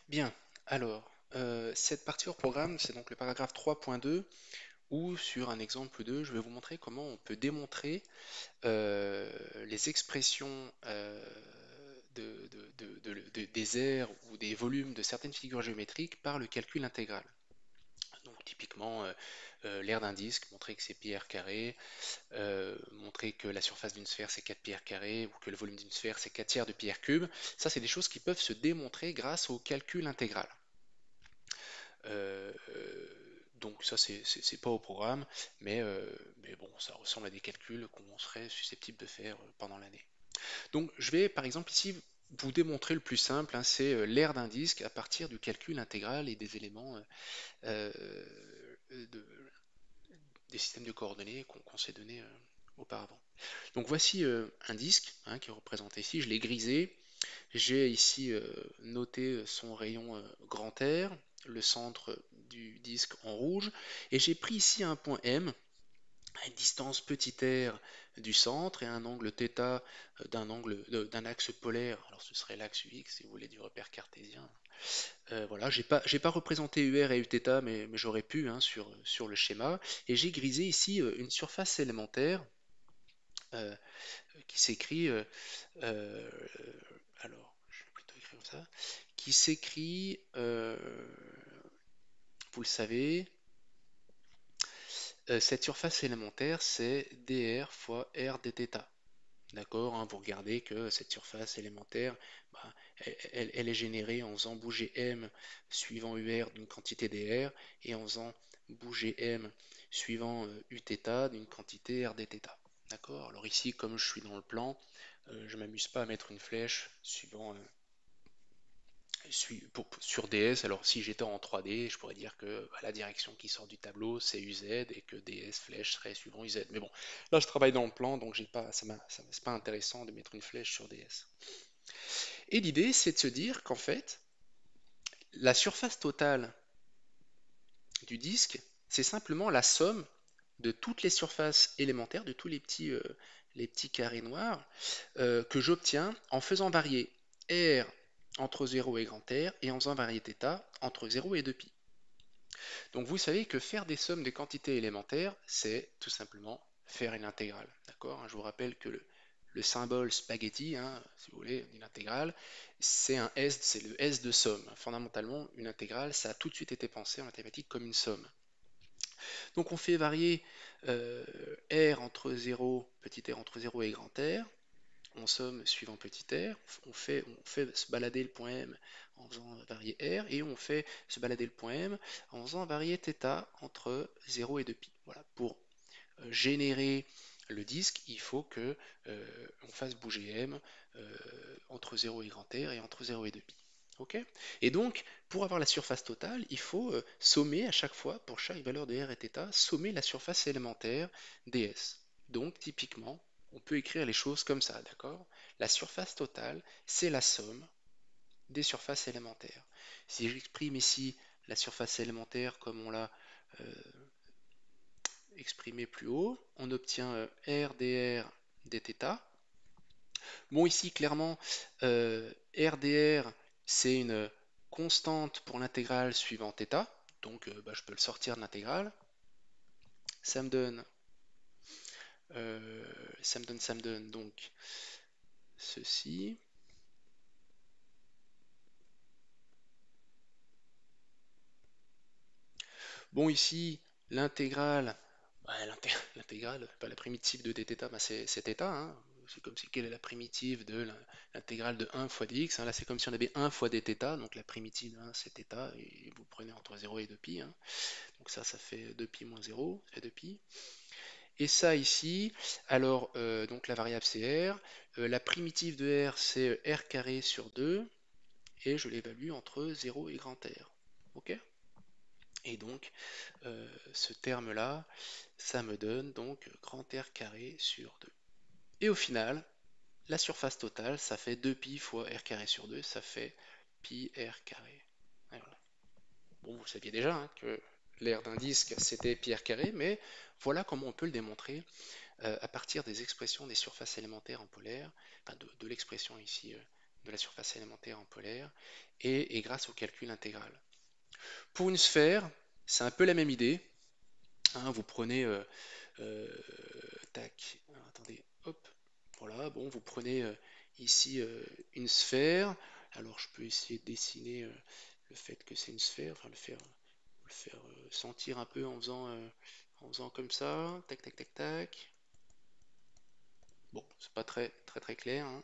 Bien, alors, cette partie hors programme, c'est donc le paragraphe 3.2, où sur un exemple 2, je vais vous montrer comment on peut démontrer les expressions des aires ou des volumes de certaines figures géométriques par le calcul intégral. Donc typiquement, l'aire d'un disque, montrer que c'est pi r carré, montrer que la surface d'une sphère c'est 4 pi r carré, ou que le volume d'une sphère c'est 4 tiers de pi r cube. Ça, c'est des choses qui peuvent se démontrer grâce au calcul intégral. Euh, donc ça, c'est pas au programme, mais bon, ça ressemble à des calculs qu'on serait susceptible de faire pendant l'année. Donc je vais par exemple ici vous démontrer le plus simple, hein, c'est l'aire d'un disque à partir du calcul intégral et des éléments euh, de- des systèmes de coordonnées qu'on s'est donné auparavant. Donc voici un disque, hein, qui est représenté ici, je l'ai grisé. J'ai ici noté son rayon grand R, le centre du disque en rouge, et j'ai pris ici un point M, à une distance petit r du centre et un angle θ d'un axe polaire. Alors ce serait l'axe UX si vous voulez du repère cartésien. Voilà, j'ai pas représenté UR et Uθ, mais j'aurais pu, hein, sur le schéma. Et j'ai grisé ici une surface élémentaire euh, qui s'écrit euh, alors, je vais plutôt écrire comme ça, qui s'écrit, vous le savez, cette surface élémentaire, c'est dr fois r dθ. D'accord, hein, vous regardez que cette surface élémentaire, bah, elle est générée en faisant bouger m suivant UR d'une quantité dr et en faisant bouger m suivant Uθ d'une quantité r dθ. D'accord, alors ici, comme je suis dans le plan, je ne m'amuse pas à mettre une flèche suivant sur DS. Alors si j'étais en 3D, je pourrais dire que bah, la direction qui sort du tableau c'est UZ et que DS flèche serait suivant UZ. Mais bon, là je travaille dans le plan, donc j'ai pas, c'est pas intéressant de mettre une flèche sur DS. Et l'idée c'est de se dire qu'en fait, la surface totale du disque, c'est simplement la somme de toutes les surfaces élémentaires, de tous les petits carrés noirs, que j'obtiens en faisant varier R entre 0 et grand R et en faisant varier θ entre 0 et 2π. Donc vous savez que faire des sommes des quantités élémentaires, c'est tout simplement faire une intégrale. D'accord? Je vous rappelle que le symbole spaghetti, hein, si vous voulez, d'une intégrale, c'est c'est le S de somme. Fondamentalement, une intégrale, ça a tout de suite été pensé en mathématiques comme une somme. Donc on fait varier R entre 0, petit r entre 0 et grand R, on somme suivant petit r, on fait se balader le point M en faisant varier R, et on fait se balader le point M en faisant varier θ entre 0 et 2π. Voilà, pour générer le disque, il faut que on fasse bouger M entre 0 et grand R et entre 0 et 2π. Ok. Et donc, pour avoir la surface totale, il faut sommer à chaque fois, pour chaque valeur de R et θ, sommer la surface élémentaire ds. Donc, typiquement, on peut écrire les choses comme ça, d'accord? La surface totale, c'est la somme des surfaces élémentaires. Si j'exprime ici la surface élémentaire comme on l'a euh, exprimé plus haut, on obtient R dr dθ. Bon, ici, clairement, R dr, c'est une constante pour l'intégrale suivant θ, donc bah, je peux le sortir de l'intégrale. Ça me donne, ça me donne donc ceci. Bon, ici, l'intégrale, bah, l'intégrale, pas la primitive de dθ, bah, c'est θ, hein. C'est comme si quelle est la primitive de l'intégrale de 1 fois dx, hein. Là, c'est comme si on avait 1 fois dθ, donc la primitive de 1, c'est θ, et vous prenez entre 0 et 2π, hein. Donc ça fait 2π moins 0, ça fait 2π. Et ça ici, alors, donc la variable c'est r, la primitive de r c'est r carré sur 2, et je l'évalue entre 0 et grand R. Ok? Et donc, ce terme-là, ça me donne donc grand R carré sur 2. Et au final, la surface totale, ça fait 2π fois R carré sur 2, ça fait pi R carré. Et voilà. Bon, vous saviez déjà, hein, que l'aire d'un disque, c'était pi R carré, mais voilà comment on peut le démontrer à partir des expressions des surfaces élémentaires en polaire, enfin de l'expression ici de la surface élémentaire en polaire, et grâce au calcul intégral. Pour une sphère, c'est un peu la même idée, hein. Vous prenez, euh, tac, alors, attendez, hop, voilà, bon, vous prenez ici une sphère. Alors je peux essayer de dessiner le fait que c'est une sphère, enfin le faire sentir un peu en faisant comme ça, tac, tac, tac, tac. Bon, c'est pas très clair, hein.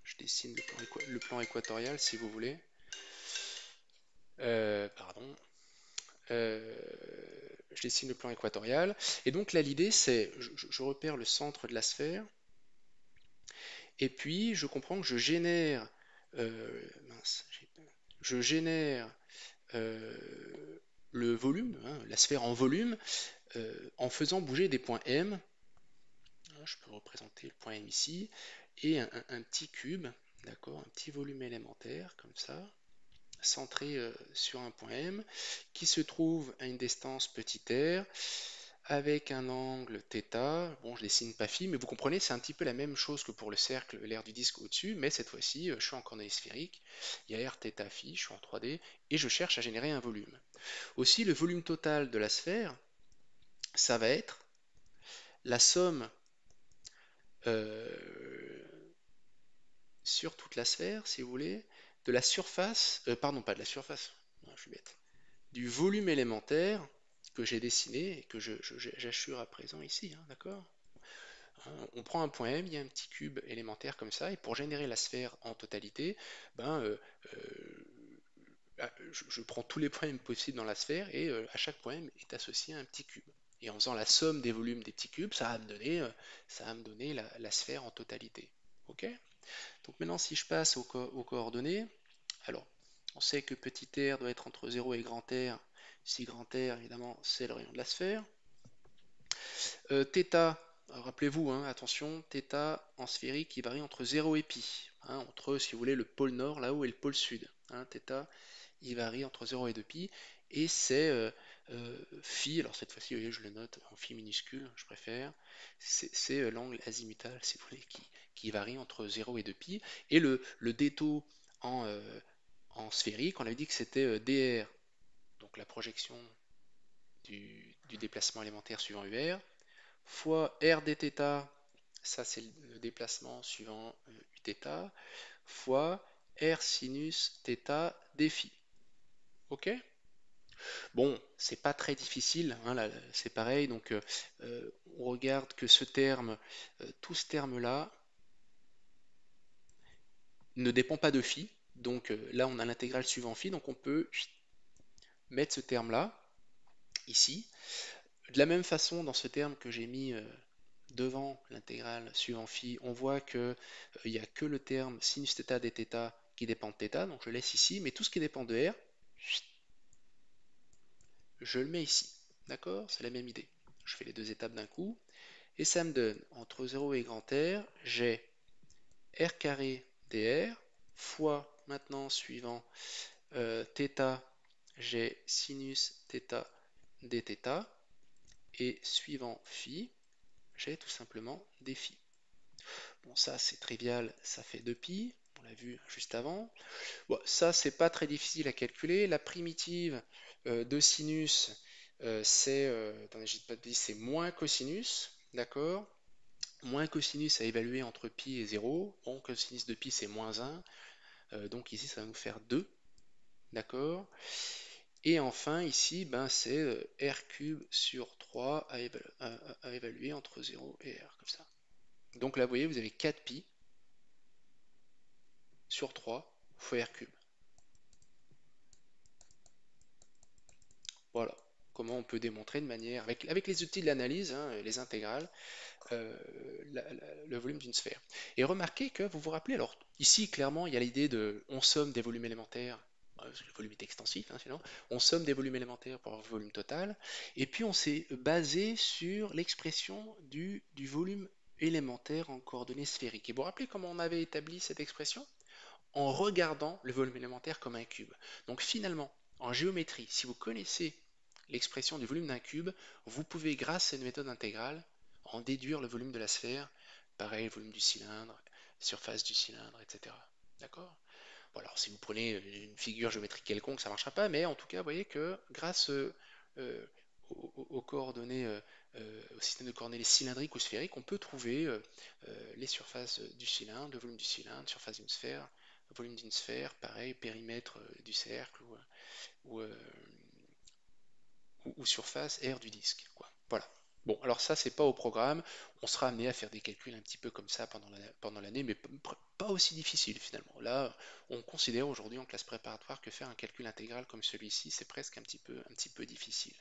Je dessine le plan équatorial si vous voulez. Pardon. Euh, je dessine le plan équatorial. Et donc là, l'idée, c'est, je repère le centre de la sphère, et puis je comprends que je génère, mince, je génère euh, le volume, hein, la sphère en volume, en faisant bouger des points M. Je peux représenter le point M ici, et un petit cube, d'accord, un petit volume élémentaire, comme ça, centré sur un point M, qui se trouve à une distance petit r, avec un angle θ. Bon, je dessine pas phi, mais vous comprenez, c'est un petit peu la même chose que pour le cercle, l'aire du disque au-dessus, mais cette fois-ci, je suis en coordonnées sphériques, il y a r, θ, phi, je suis en 3D, et je cherche à générer un volume. Aussi, le volume total de la sphère, ça va être la somme euh, sur toute la sphère, si vous voulez, de la surface, pardon, pas de la surface, non, je suis bête, du volume élémentaire que j'ai dessiné et que j'assure à présent ici, hein, d'accord? Hein, on prend un point M, il y a un petit cube élémentaire comme ça, et pour générer la sphère en totalité, ben, je prends tous les points M possibles dans la sphère, et à chaque point M est associé un petit cube. Et en faisant la somme des volumes des petits cubes, ça va me donner la sphère en totalité. Ok? Donc maintenant, si je passe aux coordonnées, alors, on sait que petit r doit être entre 0 et grand R. Si grand R, évidemment, c'est le rayon de la sphère. Θ, rappelez-vous, hein, attention, θ en sphérique, il varie entre 0 et pi. Hein, entre, si vous voulez, le pôle nord là-haut et le pôle sud. Hein, θ, il varie entre 0 et 2 pi. Et c'est phi, alors cette fois-ci, vous voyez, je le note en phi minuscule, je préfère. C'est l'angle azimutal, si vous voulez, qui varie entre 0 et 2 pi. Et le dτ en sphérique, on avait dit que c'était dr, donc la projection du déplacement élémentaire suivant UR, fois r dθ, ça c'est le déplacement suivant Uθ, fois r sinus θ d phi. Ok? Bon, c'est pas très difficile, hein, là, c'est pareil, donc on regarde que ce terme, tout ce terme-là, ne dépend pas de phi, donc là on a l'intégrale suivant phi, donc on peut mettre ce terme-là, ici. De la même façon, dans ce terme que j'ai mis devant l'intégrale suivant phi, on voit que il n'y a que le terme sinus θ dθ qui dépend de θ, donc je laisse ici, mais tout ce qui dépend de r, je le mets ici. D'accord? C'est la même idée. Je fais les deux étapes d'un coup, et ça me donne, entre 0 et grand R, j'ai r carré dr, fois, maintenant, suivant θ, j'ai sinus θ dθ, et suivant phi, j'ai tout simplement des phi. Bon, ça c'est trivial, ça fait 2π, on l'a vu juste avant. Bon, ça c'est pas très difficile à calculer. La primitive de sinus, attendez, j'ai pas dit, c'est moins cosinus, d'accord? Moins cosinus à évaluer entre pi et 0. Bon, cosinus de pi c'est moins 1, donc ici ça va nous faire 2, d'accord? Et enfin ici, ben, c'est r cube sur 3 à évaluer entre 0 et r, comme ça. Donc là, vous voyez, vous avez 4π sur 3 fois r cube. Voilà comment on peut démontrer de manière, avec les outils de l'analyse, hein, les intégrales, euh, le volume d'une sphère. Et remarquez que vous vous rappelez, alors ici clairement il y a l'idée de on somme des volumes élémentaires, le volume est extensif, hein, sinon, on somme des volumes élémentaires pour avoir le volume total, et puis on s'est basé sur l'expression du volume élémentaire en coordonnées sphériques. Et vous vous rappelez comment on avait établi cette expression? En regardant le volume élémentaire comme un cube. Donc finalement, en géométrie, si vous connaissez l'expression du volume d'un cube, vous pouvez, grâce à une méthode intégrale, en déduire le volume de la sphère, pareil, le volume du cylindre, surface du cylindre, etc. D'accord? Bon, alors si vous prenez une figure géométrique quelconque, ça ne marchera pas, mais en tout cas, vous voyez que grâce aux coordonnées, au système de coordonnées cylindriques ou sphériques, on peut trouver les surfaces du cylindre, le volume du cylindre, surface d'une sphère, volume d'une sphère, pareil, périmètre du cercle ou, euh, ou surface R du disque, quoi. Voilà. Bon, alors ça, c'est pas au programme. On sera amené à faire des calculs un petit peu comme ça pendant l'année, mais pas aussi difficile finalement. Là, on considère aujourd'hui en classe préparatoire que faire un calcul intégral comme celui-ci, c'est presque un petit peu difficile.